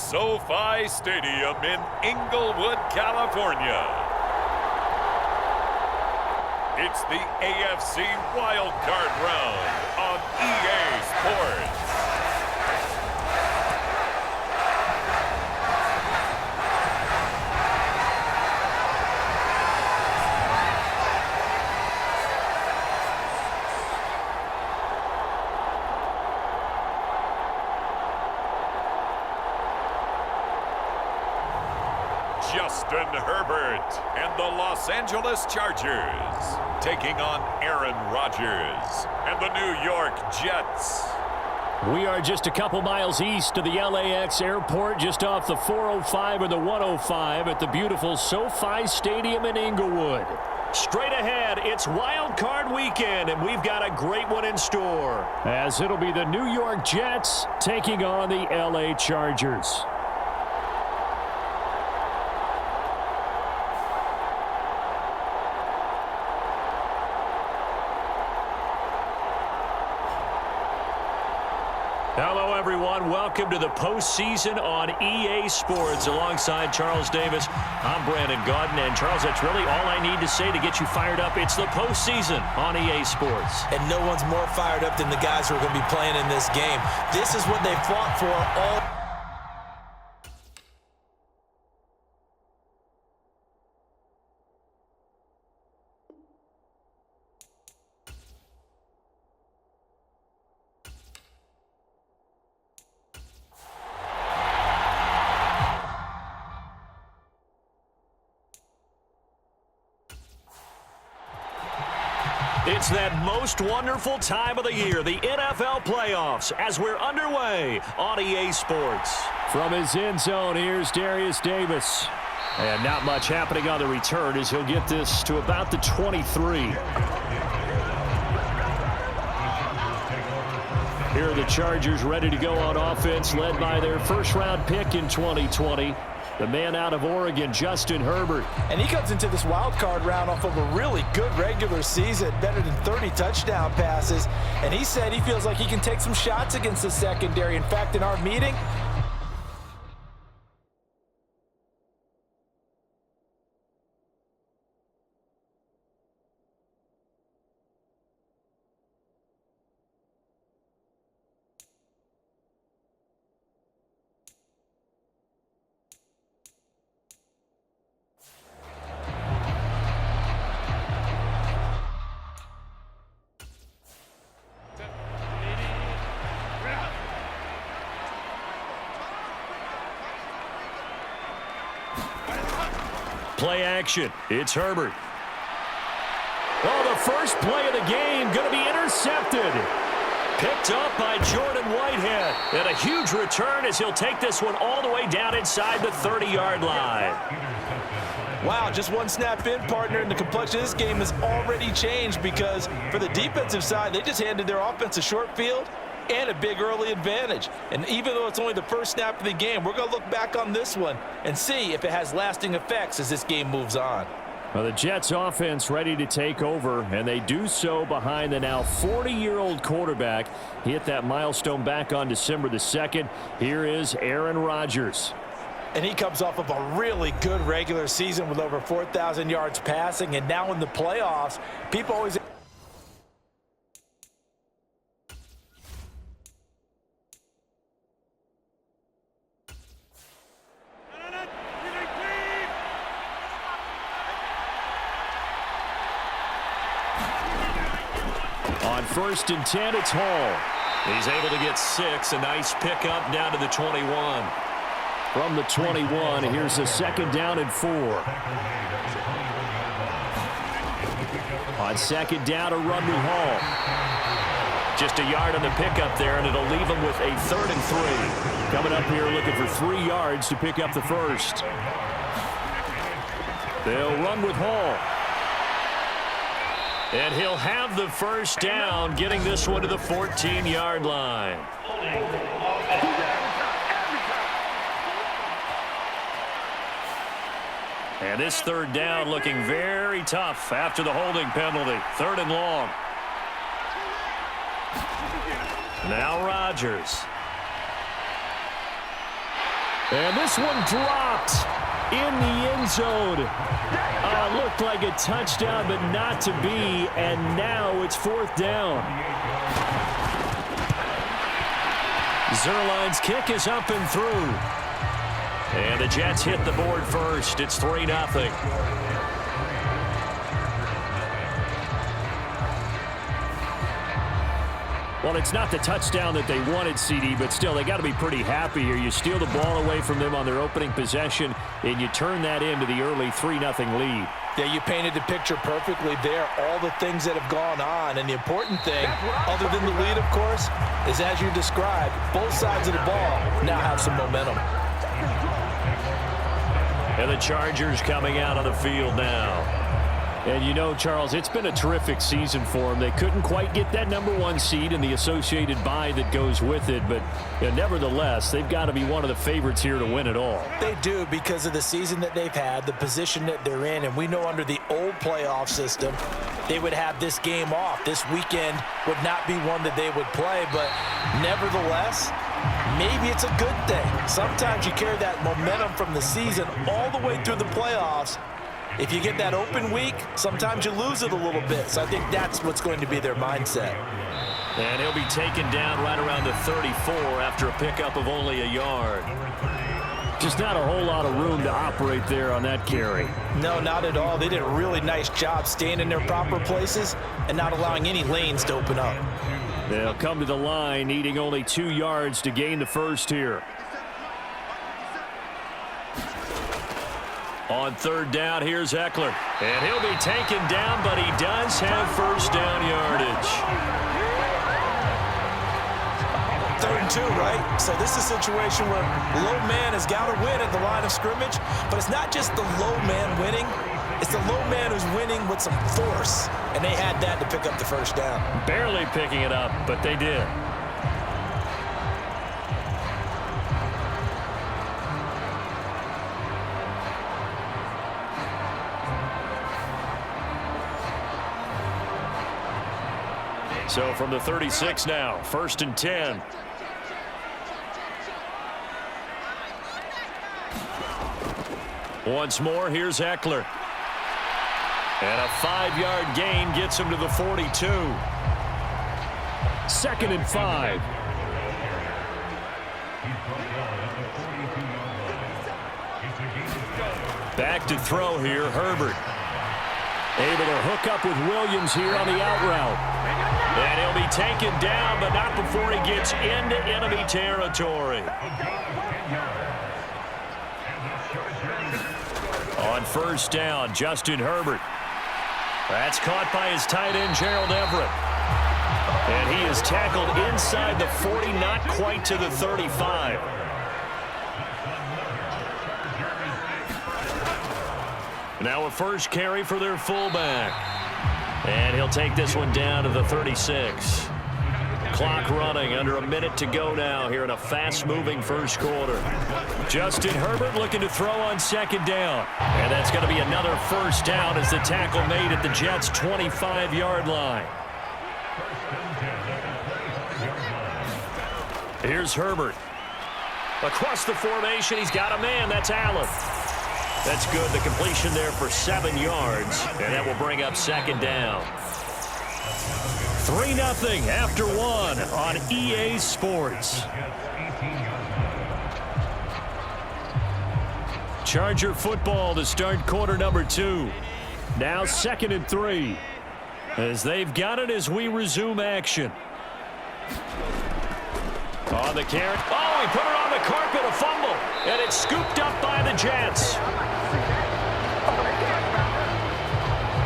SoFi Stadium in Inglewood, California. It's the AFC Wildcard round on EA Sports. Justin Herbert and the Los Angeles Chargers taking on Aaron Rodgers and the New York Jets. We are just a couple miles east of the LAX airport, just off the 405 or the 105 at the beautiful SoFi Stadium in Inglewood. Straight ahead, it's Wild Card weekend, and we've got a great one in store, as it'll be the New York Jets taking on the LA Chargers. Hello, everyone. Welcome to the postseason on EA Sports. Alongside Charles Davis, I'm Brandon Gaudin. And, Charles, that's really all I need to say to get you fired up. It's the postseason on EA Sports. And no one's more fired up than the guys who are going to be playing in this game. This is what they fought for all. It's that most wonderful time of the year, the NFL playoffs, as we're underway on EA Sports. From his end zone, here's Darius Davis. And not much happening on the return as he'll get this to about the 23. Here are the Chargers ready to go on offense, led by their first-round pick in 2020. The man out of Oregon, Justin Herbert. And he comes into this wild card round off of a really good regular season, better than 30 touchdown passes. And he said he feels like he can take some shots against the secondary. In fact, in our meeting, play action. It's Herbert. Oh, the first play of the game going to be intercepted. Picked up by Jordan Whitehead. And a huge return as he'll take this one all the way down inside the 30-yard line. wow, just one snap in, partner, and the complexion of this game has already changed because for the defensive side, they just handed their offense a short field and a big early advantage. And even though it's only the first snap of the game, we're going to look back on this one and see if it has lasting effects as this game moves on. Well, the Jets offense ready to take over, and they do so behind the now 40-year-old quarterback. He hit that milestone back on December the 2nd. Here is Aaron Rodgers. And he comes off of a really good regular season with over 4,000 yards passing, and now in the playoffs, people always... On 1st and 10, it's Hall. He's able to get 6. A nice pickup down to the 21. From the 21, here's a 2nd down and 4. On 2nd down, a run with Hall. Just a yard on the pickup there, and it'll leave him with a 3rd and 3. Coming up here looking for 3 yards to pick up the first. They'll run with Hall. And he'll have the first down, getting this one to the 14-yard line. And this 3rd down looking very tough after the holding penalty. 3rd and long. Now Rodgers. And this one dropped in the end zone. Looked like a touchdown, but not to be. And now it's 4th down. Zerline's kick is up and through. And the Jets hit the board first. It's 3-0. Well, it's not the touchdown that they wanted, CD, but still, they got to be pretty happy here. You steal the ball away from them on their opening possession, and you turn that into the early 3-0 lead. Yeah, you painted the picture perfectly there, all the things that have gone on. And the important thing, other than the lead, of course, is as you described, both sides of the ball now have some momentum. And the Chargers coming out on the field now. And you know, Charles, it's been a terrific season for them. They couldn't quite get that #1 seed and the associated bye that goes with it. But nevertheless, they've got to be one of the favorites here to win it all. They do, because of the season that they've had, the position that they're in. And we know under the old playoff system, they would have this game off. This weekend would not be one that they would play. But nevertheless, maybe it's a good thing. Sometimes you carry that momentum from the season all the way through the playoffs. If you get that open week, sometimes you lose it a little bit. So I think that's what's going to be their mindset. And he'll be taken down right around the 34 after a pickup of only a yard. Just not a whole lot of room to operate there on that carry. No, not at all. They did a really nice job staying in their proper places and not allowing any lanes to open up. They'll come to the line, needing only 2 yards to gain the first here. On 3rd down, here's Eckler. And he'll be taken down, but he does have first down yardage. 3rd and 2, right? So this is a situation where low man has got to win at the line of scrimmage, but it's not just the low man winning. It's the low man who's winning with some force, and they had that to pick up the first down. Barely picking it up, but they did. So from the 36 now, 1st and 10. Once more, here's Eckler. And a 5-yard gain gets him to the 42. 2nd and 5. Back to throw here, Herbert. Able to hook up with Williams here on the out route. And he'll be taken down, but not before he gets into enemy territory. On 1st down, Justin Herbert. That's caught by his tight end, Gerald Everett. And he is tackled inside the 40, not quite to the 35. Now a first carry for their fullback. And he'll take this one down to the 36. Clock running, under a minute to go now here in a fast-moving first quarter. Justin Herbert looking to throw on 2nd down. And that's going to be another first down as the tackle made at the Jets' 25-yard line. Here's Herbert. Across the formation, he's got a man. That's Allen. That's good. The completion there for 7 yards. And that will bring up 2nd down. 3-0 after 1 on EA Sports. Charger football to start quarter number 2. Now 2nd and 3. As they've got it as we resume action. On the carry. Oh, he put it on the carpet, a fumble. And it's scooped up by the Jets.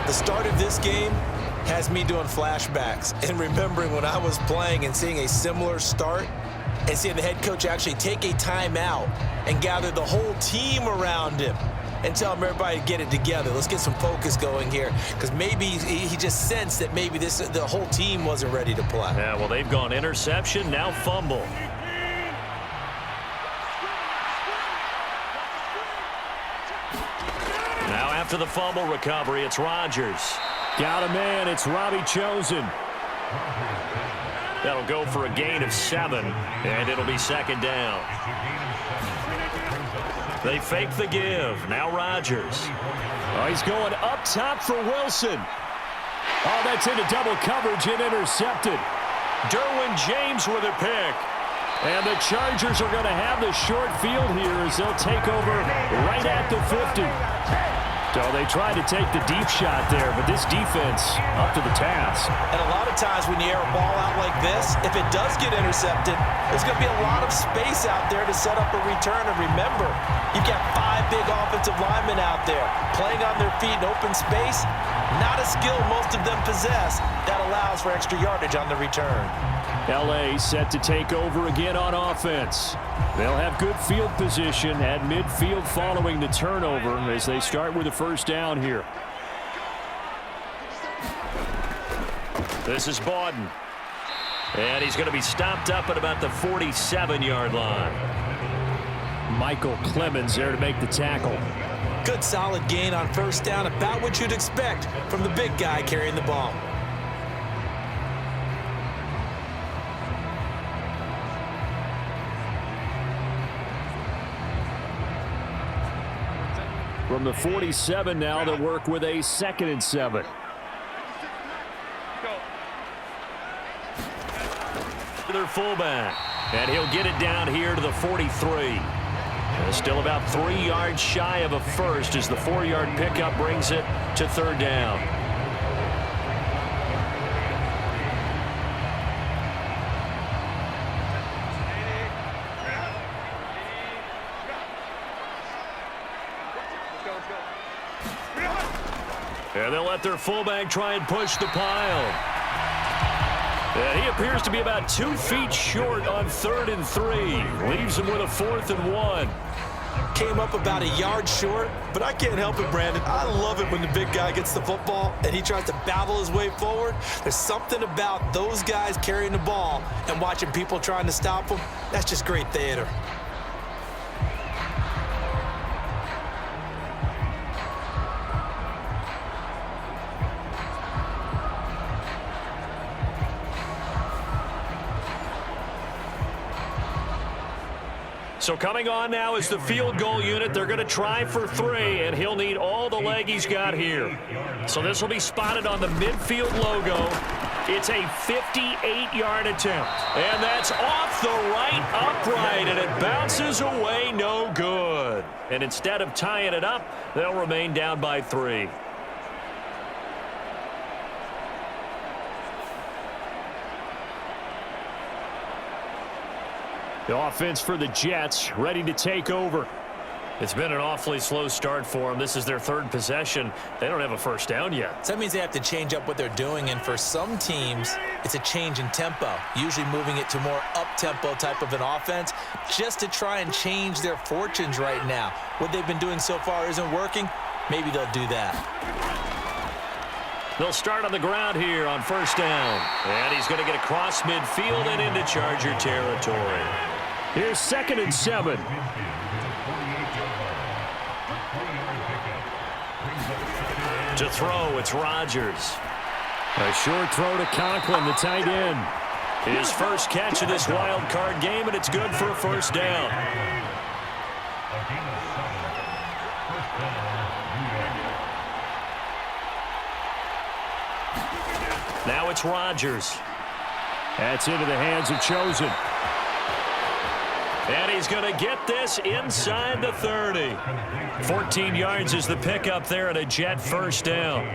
The start of this game has me doing flashbacks and remembering when I was playing and seeing a similar start and seeing the head coach actually take a timeout and gather the whole team around him and tell him everybody to get it together. Let's get some focus going here, because maybe he just sensed that maybe the whole team wasn't ready to play. Yeah, well, they've gone interception, now fumble. Now after the fumble recovery, it's Rodgers. Got a man, it's Robbie Chosen. That'll go for a gain of 7, and it'll be second down. They fake the give. Now Rodgers. Oh, he's going up top for Wilson. Oh, that's into double coverage and intercepted. Derwin James with a pick. And the Chargers are going to have the short field here as they'll take over right at the 50. So they tried to take the deep shot there, but this defense up to the task. And a lot of times when you air a ball out like this, if it does get intercepted, there's going to be a lot of space out there to set up a return. And remember, you've got 5 big offensive linemen out there playing on their feet in open space. Not a skill most of them possess that allows for extra yardage on the return. L.A. set to take over again on offense. They'll have good field position at midfield following the turnover as they start with a first down here. This is Bawden. And he's going to be stopped up at about the 47-yard line. Michael Clemens there to make the tackle. Good solid gain on first down, about what you'd expect from the big guy carrying the ball. From the 47 now, they'll work with a 2nd and 7. Their fullback, and he'll get it down here to the 43. Still about 3 yards shy of a first as the 4-yard pickup brings it to third down. And they'll let their fullback try and push the pile. And he appears to be about 2 feet short on 3rd and 3. Leaves him with a 4th and 1. Came up about a yard short, but I can't help it, Brandon. I love it when the big guy gets the football and he tries to battle his way forward. There's something about those guys carrying the ball and watching people trying to stop them. That's just great theater. So coming on now is the field goal unit. They're going to try for 3, and he'll need all the leg he's got here. So this will be spotted on the midfield logo. It's a 58-yard attempt. And that's off the right upright, and it bounces away no good. And instead of tying it up, they'll remain down by 3. The offense for the Jets ready to take over. It's been an awfully slow start for them. This is their 3rd possession. They don't have a first down yet. So that means they have to change up what they're doing, and for some teams, it's a change in tempo, usually moving it to more up-tempo type of an offense just to try and change their fortunes right now. What they've been doing so far isn't working. Maybe they'll do that. They'll start on the ground here on first down. And he's going to get across midfield and into Charger territory. Here's 2nd and 7. To throw, it's Rodgers. A short throw to Conklin, the tight end. His first catch of this wild card game, and it's good for a first down. Now it's Rodgers. That's into the hands of Chosen. And he's going to get this inside the 30. 14 yards is the pickup there and a Jet first down.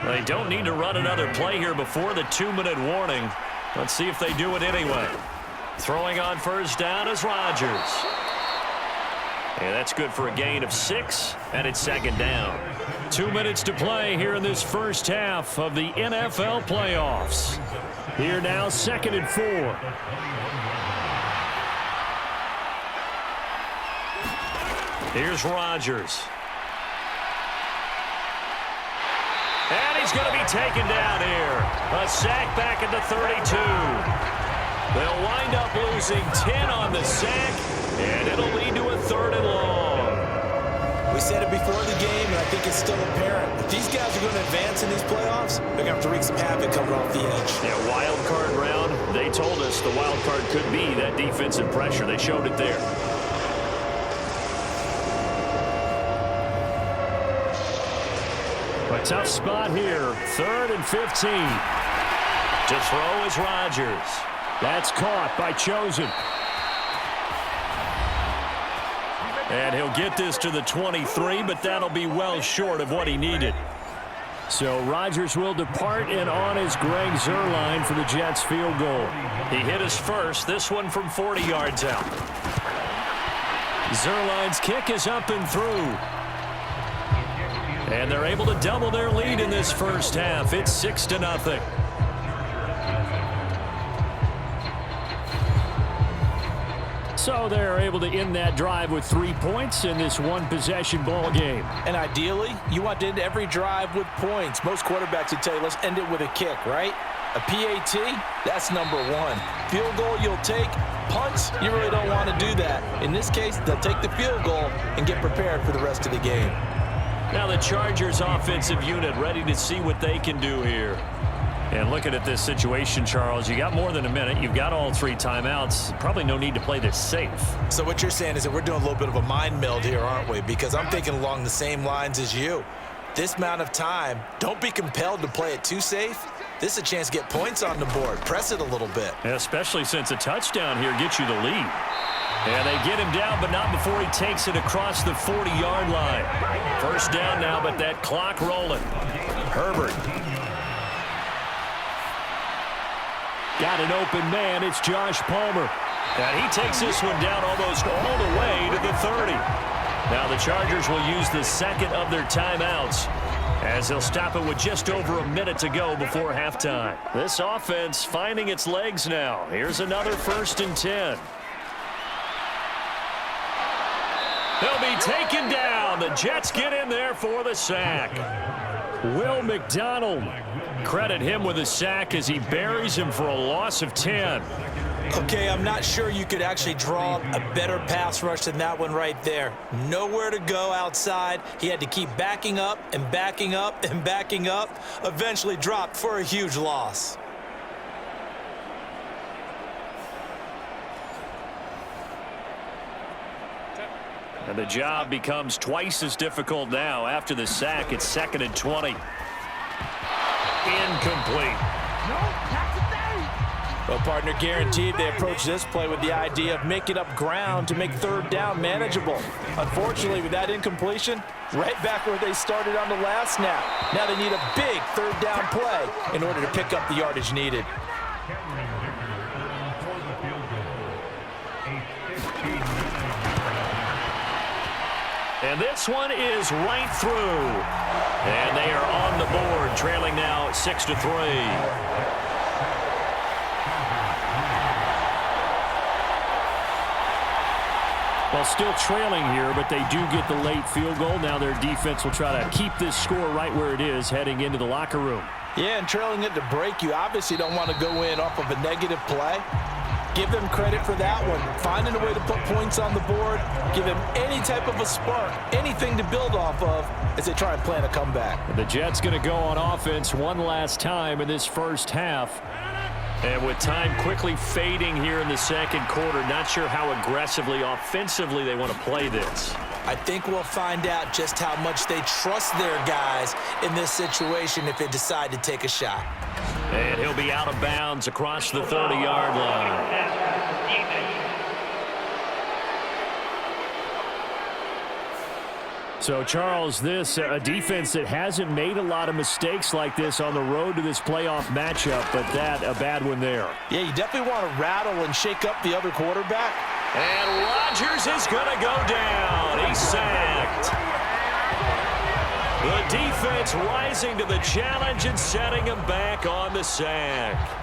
They don't need to run another play here before the 2-minute warning. Let's see if they do it anyway. Throwing on first down is Rodgers. And that's good for a gain of 6, and it's second down. 2 minutes to play here in this first half of the NFL playoffs. Here now, 2nd and 4. Here's Rodgers. And he's going to be taken down here. A sack back at the 32. They'll wind up losing 10 on the sack, and it'll lead to a 3rd and long. We said it before the game, and I think it's still apparent. If these guys are going to advance in these playoffs, they're going to have to wreak some havoc coming off the edge. Yeah, wild card round. They told us the wild card could be that defensive pressure. They showed it there. A tough spot here. 3rd and 15. To throw is Rodgers. That's caught by Chosen. And he'll get this to the 23, but that'll be well short of what he needed. So Rodgers will depart, and on is Greg Zuerlein for the Jets field goal. He hit his first, this one from 40 yards out. Zuerlein's kick is up and through. And they're able to double their lead in this first half. It's 6-0. So they're able to end that drive with 3 points in this one-possession ball game. And ideally, you want to end every drive with points. Most quarterbacks would tell you, let's end it with a kick, right? A PAT, that's number 1. Field goal you'll take. Punts, you really don't want to do that. In this case, they'll take the field goal and get prepared for the rest of the game. Now the Chargers offensive unit ready to see what they can do here. And looking at this situation, Charles, you got more than a minute. You've got all 3 timeouts. Probably no need to play this safe. So what you're saying is that we're doing a little bit of a mind meld here, aren't we? Because I'm thinking along the same lines as you. This amount of time, don't be compelled to play it too safe. This is a chance to get points on the board. Press it a little bit. Especially since a touchdown here gets you the lead. And they get him down, but not before he takes it across the 40-yard line. First down now, but that clock rolling. Herbert. Got an open man. It's Josh Palmer. And he takes this one down almost all the way to the 30. Now the Chargers will use the second of their timeouts as they'll stop it with just over a minute to go before halftime. This offense finding its legs now. Here's another 1st and 10. They'll be taken down. The Jets get in there for the sack. Will McDonald. Credit him with a sack as he buries him for a loss of 10. Okay, I'm not sure you could actually draw a better pass rush than that one right there. Nowhere to go outside. He had to keep backing up and backing up and backing up. Eventually dropped for a huge loss. And the job becomes twice as difficult now. After the sack, it's 2nd and 20. Incomplete. Well, partner, guaranteed they approach this play with the idea of making up ground to make 3rd down manageable. Unfortunately, with that incompletion, right back where they started on the last snap. Now they need a big 3rd down play in order to pick up the yardage needed. And this one is right through. And they are on the board, trailing now 6-3. Well, still trailing here, but they do get the late field goal. Now their defense will try to keep this score right where it is heading into the locker room. Yeah, and trailing it to break, you obviously don't want to go in off of a negative play. Give them credit for that one. Finding a way to put points on the board, give them any type of a spark, anything to build off of as they try and plan a comeback. The Jets going to go on offense one last time in this first half. And with time quickly fading here in the second quarter, not sure how aggressively, offensively they want to play this. I think we'll find out just how much they trust their guys in this situation if they decide to take a shot. And he'll be out of bounds across the 30-yard line. So, Charles, this a defense that hasn't made a lot of mistakes like this on the road to this playoff matchup, but that a bad one there. Yeah, you definitely want to rattle and shake up the other quarterback. And Rodgers is going to go down. He's sacked. The defense rising to the challenge and setting him back on the sack.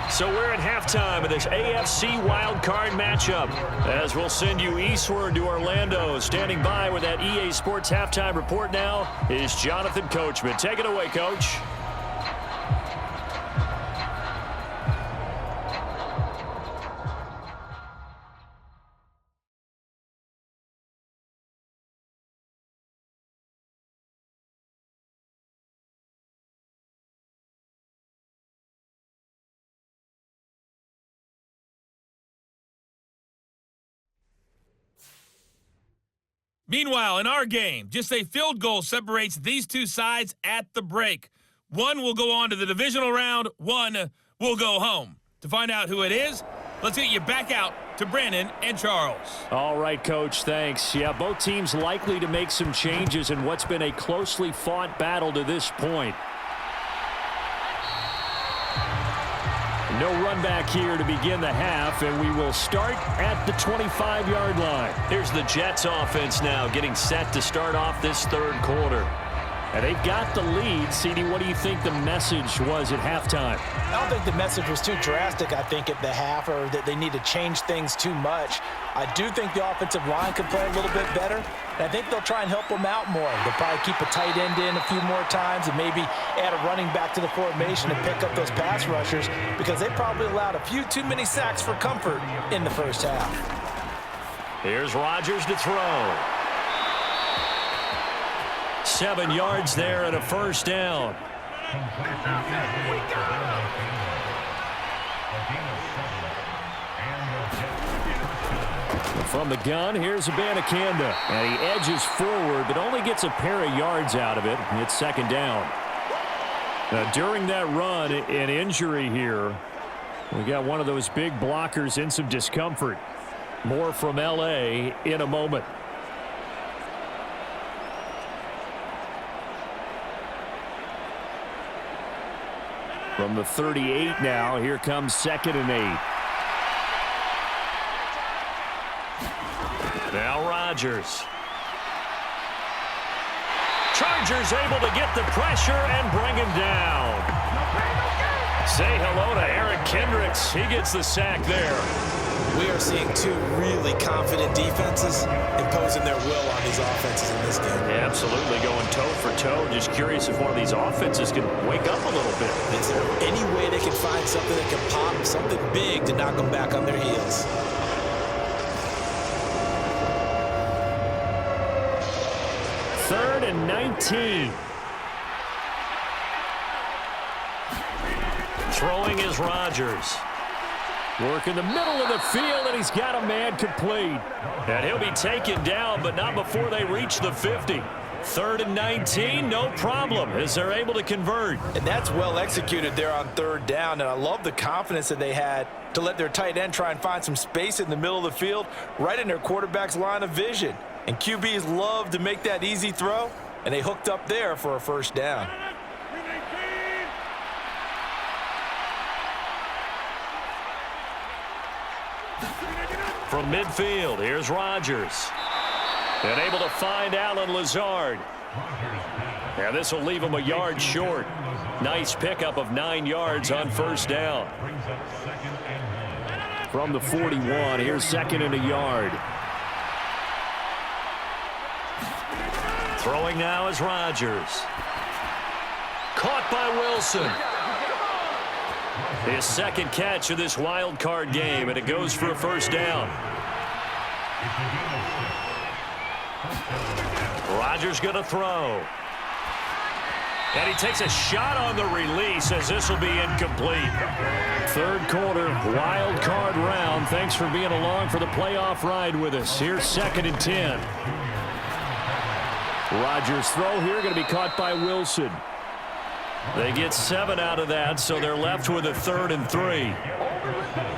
So we're at halftime of this AFC wildcard matchup as we'll send you eastward to Orlando. Standing by with that EA Sports halftime report now is Jonathan Coachman. Take it away, Coach. Meanwhile, in our game, just a field goal separates these two sides at the break. One will go on to the divisional round, one will go home. To find out who it is, let's get you back out to Brandon and Charles. All right, Coach, thanks. Yeah, both teams likely to make some changes in what's been a closely fought battle to this point. No run back here to begin the half, and we will start at the 25-yard line. Here's the Jets offense now getting set to start off this third quarter. And they've got the lead. CD, what do you think the message was at halftime? I don't think the message was too drastic, I think, at the half, or that they need to change things too much. I do think the offensive line could play a little bit better, and I think they'll try and help them out more. They'll probably keep a tight end in a few more times and maybe add a running back to the formation to pick up those pass rushers, because they probably allowed a few too many sacks for comfort in the first half. Here's Rodgers to throw. 7 yards there and a first down. From the gun, here's Abanikanda. And he edges forward, but only gets a pair of yards out of it. It's second down. Now, during that run, an injury here. We got one of those big blockers in some discomfort. More from L.A. in a moment. From the 38 now, here comes 2nd and 8. Now Rodgers. Chargers able to get the pressure and bring him down. Say hello to Eric Kendricks. He gets the sack there. We are seeing two really confident defenses imposing their will on these offenses in this game. Yeah, absolutely, going toe for toe. Just curious if one of these offenses can wake up a little bit. Is there any way they can find something that can pop, something big to knock them back on their heels? Third and 19. Throwing is Rodgers. Work in the middle of the field, and he's got a man complete. And he'll be taken down, but not before they reach the 50. 3rd and 19, no problem, as they're able to convert. And that's well executed there on 3rd down, and I love the confidence that they had to let their tight end try and find some space in the middle of the field, right in their quarterback's line of vision. And QBs love to make that easy throw, and they hooked up there for a first down. From midfield, here's Rodgers. And able to find Alan Lazard. And this will leave him a yard short. Nice pickup of 9 yards on first down. From the 41, here's 2nd and a yard. Throwing now is Rodgers. Caught by Wilson. His second catch of this wild card game, and it goes for a first down. Rodgers going to throw. And he takes a shot on the release, as this will be incomplete. Third quarter, wild card round. Thanks for being along for the playoff ride with us. Here's 2nd and 10. Rodgers' throw here going to be caught by Wilson. They get 7 out of that, so they're left with a 3rd and 3.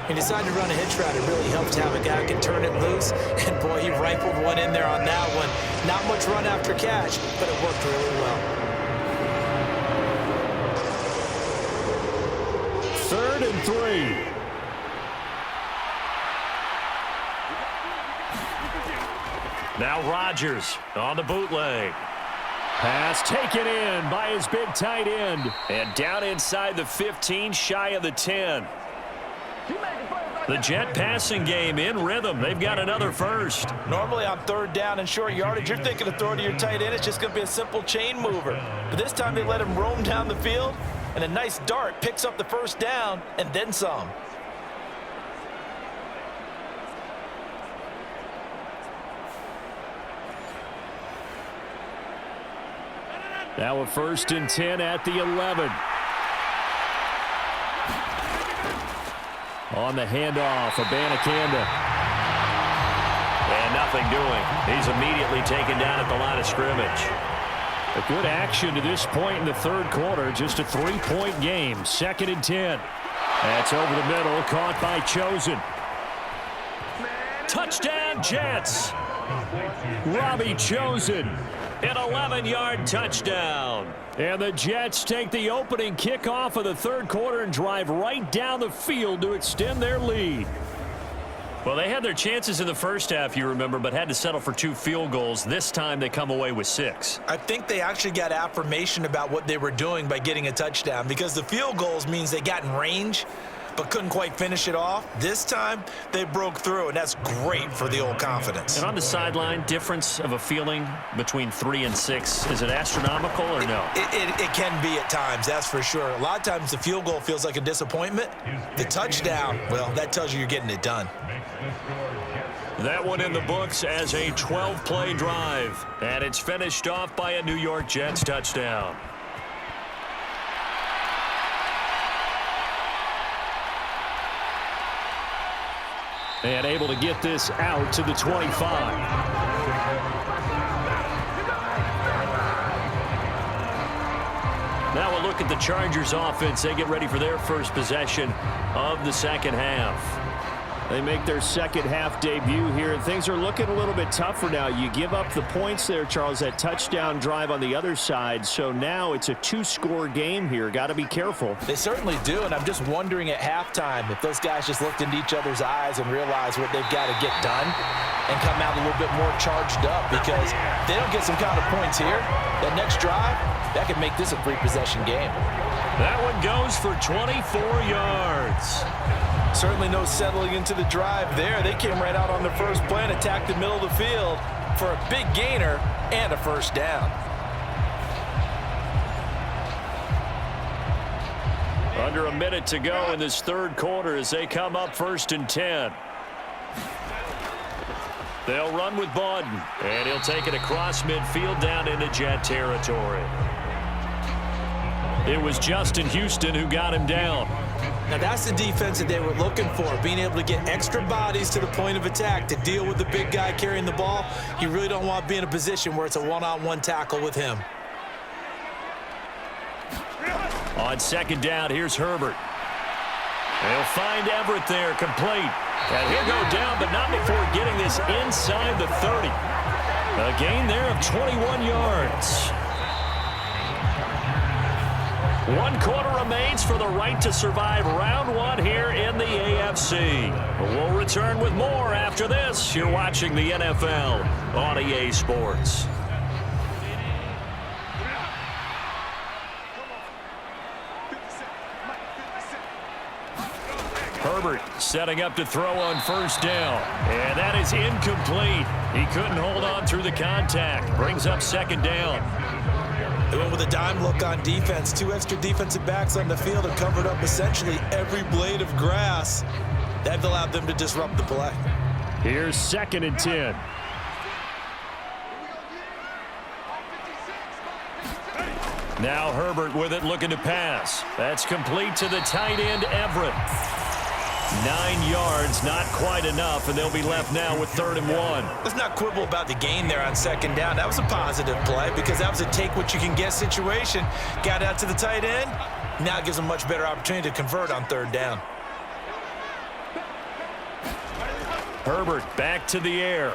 He decided to run a hitch route. It really helped to have a guy who can turn it loose. And, boy, he rifled one in there on that one. Not much run after catch, but it worked really well. 3rd and 3. Now Rodgers on the bootleg. Pass taken in by his big tight end. And down inside the 15, shy of the 10. The Jet passing game in rhythm. They've got another first. Normally on 3rd down and short yardage, you're thinking of throwing to your tight end. It's just going to be a simple chain mover. But this time they let him roam down the field, and a nice dart picks up the first down and then some. Now a 1st and 10 at the 11. On the handoff, Abanikanda. And nothing doing. He's immediately taken down at the line of scrimmage. A good action to this point in the third quarter. Just a 3-point game. 2nd and 10. That's over the middle. Caught by Chosen. Touchdown, Jets. Robbie Chosen. An 11-yard touchdown. And the Jets take the opening kickoff of the third quarter and drive right down the field to extend their lead. Well, they had their chances in the first half, you remember, but had to settle for 2 field goals. This time they come away with 6. I think they actually got affirmation about what they were doing by getting a touchdown, because the field goals means they got in range but couldn't quite finish it off. This time they broke through, and that's great for the old confidence. And on the sideline, difference of a feeling between 3 and 6, is it astronomical or no? It can be at times, that's for sure. A lot of times the field goal feels like a disappointment. The touchdown, well, that tells you you're getting it done. That one in the books as a 12-play drive. And it's finished off by a New York Jets touchdown. And able to get this out to the 25. Now we'll look at the Chargers offense. They get ready for their first possession of the second half. They make their second half debut here, and things are looking a little bit tougher now. You give up the points there, Charles, that touchdown drive on the other side. So now it's a 2-score game here. Got to be careful. They certainly do, and I'm just wondering at halftime if those guys just looked into each other's eyes and realized what they've got to get done and come out a little bit more charged up, because if they don't get some kind of points here, that next drive, that could make this a 3-possession game. That one goes for 24 yards. Certainly no settling into the drive there. They came right out on the first play and attacked the middle of the field for a big gainer and a first down. Under a minute to go in this third quarter as they come up 1st and 10. They'll run with Bawden, and he'll take it across midfield down into Jet territory. It was Justin Houston who got him down. Now that's the defense that they were looking for, being able to get extra bodies to the point of attack to deal with the big guy carrying the ball. You really don't want to be in a position where it's a one-on-one tackle with him. On 2nd down, here's Herbert. They'll find Everett there, complete. And he'll go down, but not before getting this inside the 30. A gain there of 21 yards. 1 quarter remains for the right to survive round 1 here in the AFC. We'll return with more after this. You're watching the NFL on EA Sports. Herbert setting up to throw on 1st down. And that is incomplete. He couldn't hold on through the contact. Brings up 2nd down. They went with a dime look on defense. 2 extra defensive backs on the field and covered up essentially every blade of grass. That allowed them to disrupt the play. Here's 2nd and 10. Now Herbert with it, looking to pass. That's complete to the tight end, Everett. 9 yards, not quite enough, and they'll be left now with 3rd and 1. Let's not quibble about the gain there on 2nd down. That was a positive play because that was a take-what-you-can-get situation. Got out to the tight end. Now it gives them a much better opportunity to convert on 3rd down. Herbert back to the air.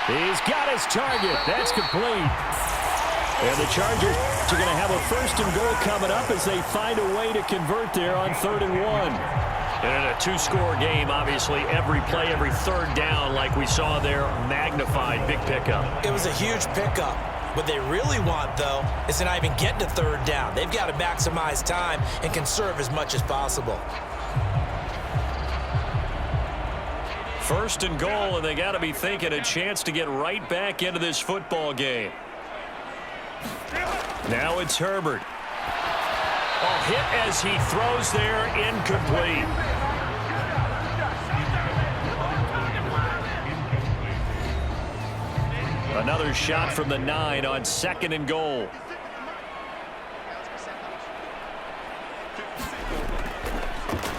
He's got his target. That's complete. And the Chargers are going to have a 1st and goal coming up as they find a way to convert there on 3rd and 1. And in a 2-score game, obviously, every play, every 3rd down, like we saw there, magnified, big pickup. It was a huge pickup. What they really want, though, is to not even get to 3rd down. They've got to maximize time and conserve as much as possible. 1st and goal, and they got to be thinking a chance to get right back into this football game. Now it's Herbert. A hit as he throws there, incomplete. Another shot from the 9 on 2nd and goal.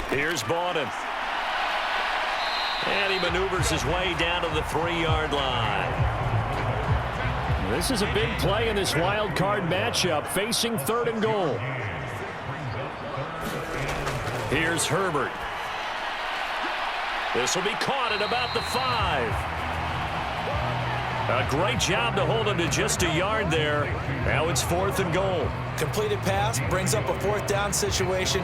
Here's Bawden. And he maneuvers his way down to the 3-yard line. This is a big play in this wild card matchup, facing 3rd and goal. Here's Herbert. This will be caught at about the 5. A great job to hold him to just a yard there. Now it's 4th and goal. Completed pass brings up a 4th down situation.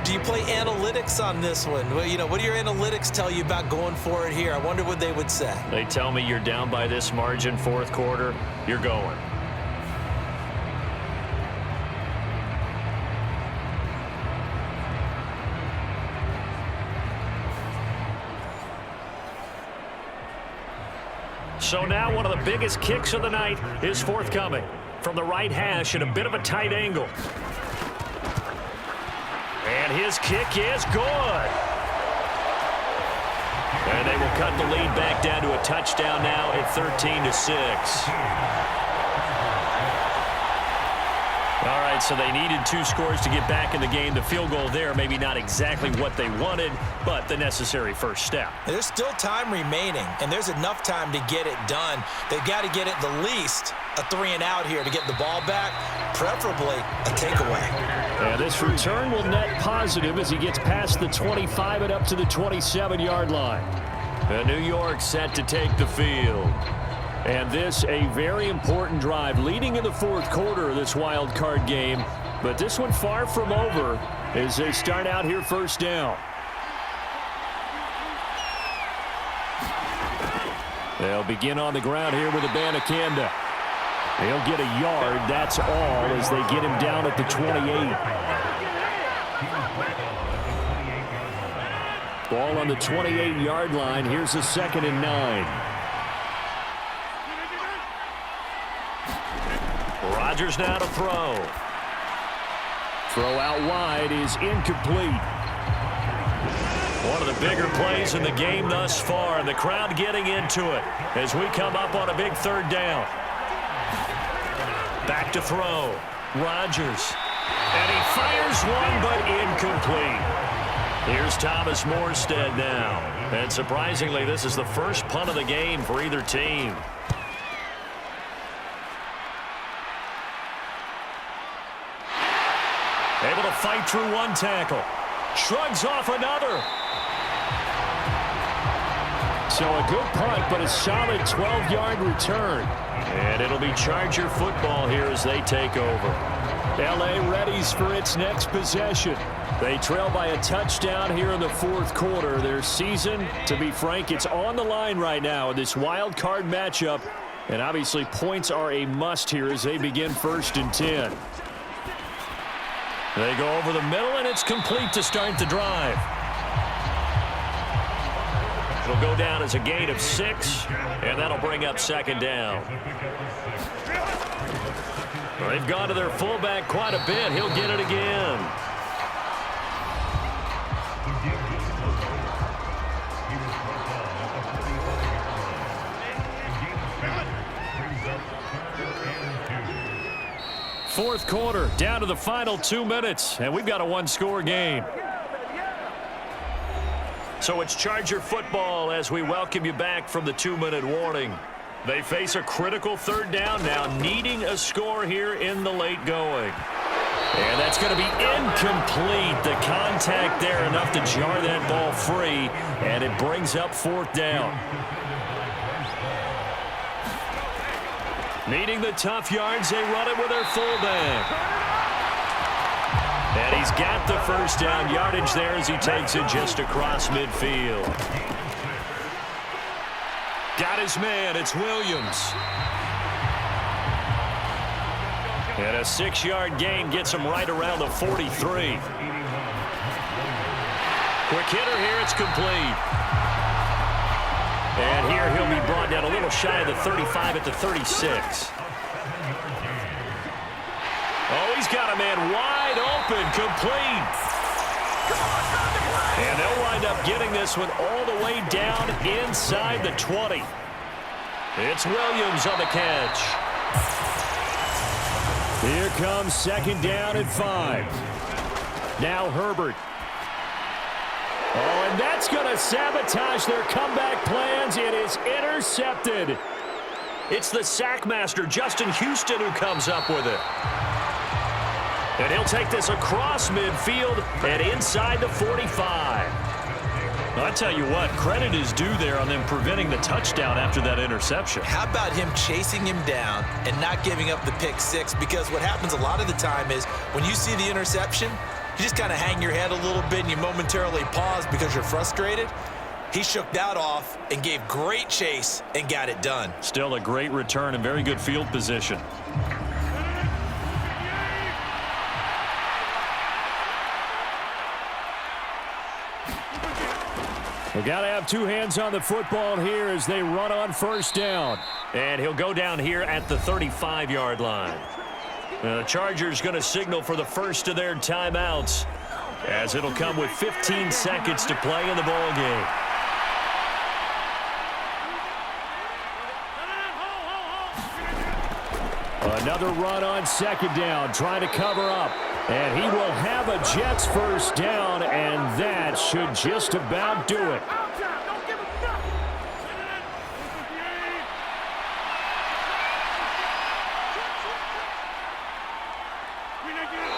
Do you play analytics on this one? Well, you know, what do your analytics tell you about going for it here? I wonder what they would say. They tell me you're down by this margin, 4th quarter, you're going. So now one of the biggest kicks of the night is forthcoming. From the right hash at a bit of a tight angle. And his kick is good. And they will cut the lead back down to a touchdown now at 13-6. All right, so they needed 2 scores to get back in the game. The field goal there, maybe not exactly what they wanted, but the necessary first step. There's still time remaining, and there's enough time to get it done. They've got to get it the least a 3-and-out here to get the ball back, preferably a takeaway. And this return will net positive as he gets past the 25 and up to the 27-yard line. And New York set to take the field. And this a very important drive leading in the 4th quarter of this wild card game. But this one far from over as they start out here 1st down. They'll begin on the ground here with Abanikanda. He'll get a yard, that's all, as they get him down at the 28. Ball on the 28-yard line. Here's a 2nd and 9. Rodgers now to throw. Throw out wide is incomplete. One of the bigger plays in the game thus far, and the crowd getting into it as we come up on a big 3rd down. Back to throw. Rodgers. And he fires one, but incomplete. Here's Thomas Morstead now. And surprisingly, this is the first punt of the game for either team. Able to fight through one tackle. Shrugs off another. So a good punt, but a solid 12-yard return. And it'll be Charger football here as they take over. L.A. readies for its next possession. They trail by a touchdown here in the 4th quarter. Their season, to be frank, it's on the line right now in this wild card matchup. And obviously points are a must here as they begin 1st and 10. They go over the middle, and it's complete to start the drive. It'll go down as a gain of 6, and that'll bring up 2nd down. They've gone to their fullback quite a bit. He'll get it again. Fourth quarter, down to the final 2 minutes, and we've got a 1-score game. So it's Charger football as we welcome you back from the 2-minute warning. They face a critical 3rd down now, needing a score here in the late going. And that's going to be incomplete. The contact there enough to jar that ball free, and it brings up 4th down. Needing the tough yards, they run it with their fullback. And he's got the 1st down yardage there as he takes it just across midfield. Got his man, it's Williams. And a 6-yard gain gets him right around the 43. Quick hitter here, it's complete. And here he'll be brought down a little shy of the 35 at the 36. Oh, he's got a man wide open, complete. And they'll wind up getting this one all the way down inside the 20. It's Williams on the catch. Here comes 2nd down and 5. Now Herbert. Oh, and And that's going to sabotage their comeback plans. It is intercepted. It's the sackmaster, Justin Houston, who comes up with it. And he'll take this across midfield and inside the 45. I tell you what, credit is due there on them preventing the touchdown after that interception. How about him chasing him down and not giving up the pick six? Because what happens a lot of the time is when you see the interception, you just kind of hang your head a little bit and you momentarily pause because you're frustrated. He shook that off and gave great chase and got it done. Still a great return and very good field position. We've got to have two hands on the football here as they run on first down. And he'll go down here at the 35-yard line. The Chargers going to signal for the first of their timeouts as it'll come with 15 seconds to play in the ball game. Another run on second down, trying to cover up. And he will have a Jets first down, and that should just about do it.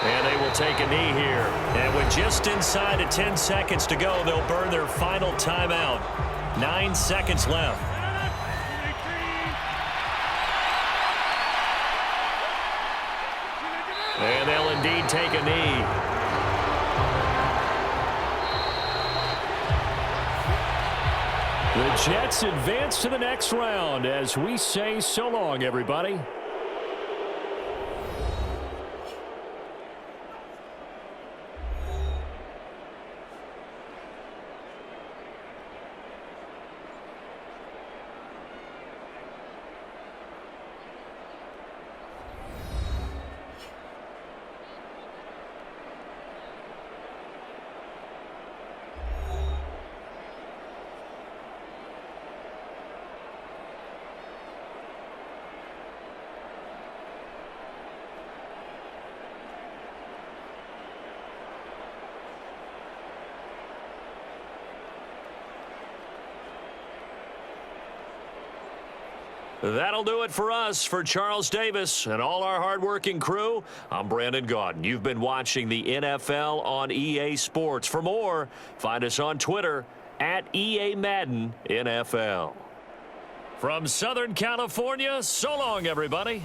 And they will take a knee here. And with just inside of 10 seconds to go, they'll burn their final timeout. 9 seconds left. And they'll indeed take a knee. The Jets advance to the next round as we say so long, everybody. That'll do it for us. For Charles Davis and all our hardworking crew, I'm Brandon Gaudin. You've been watching the NFL on EA Sports. For more, find us on Twitter at EA Madden NFL. From Southern California, so long, everybody.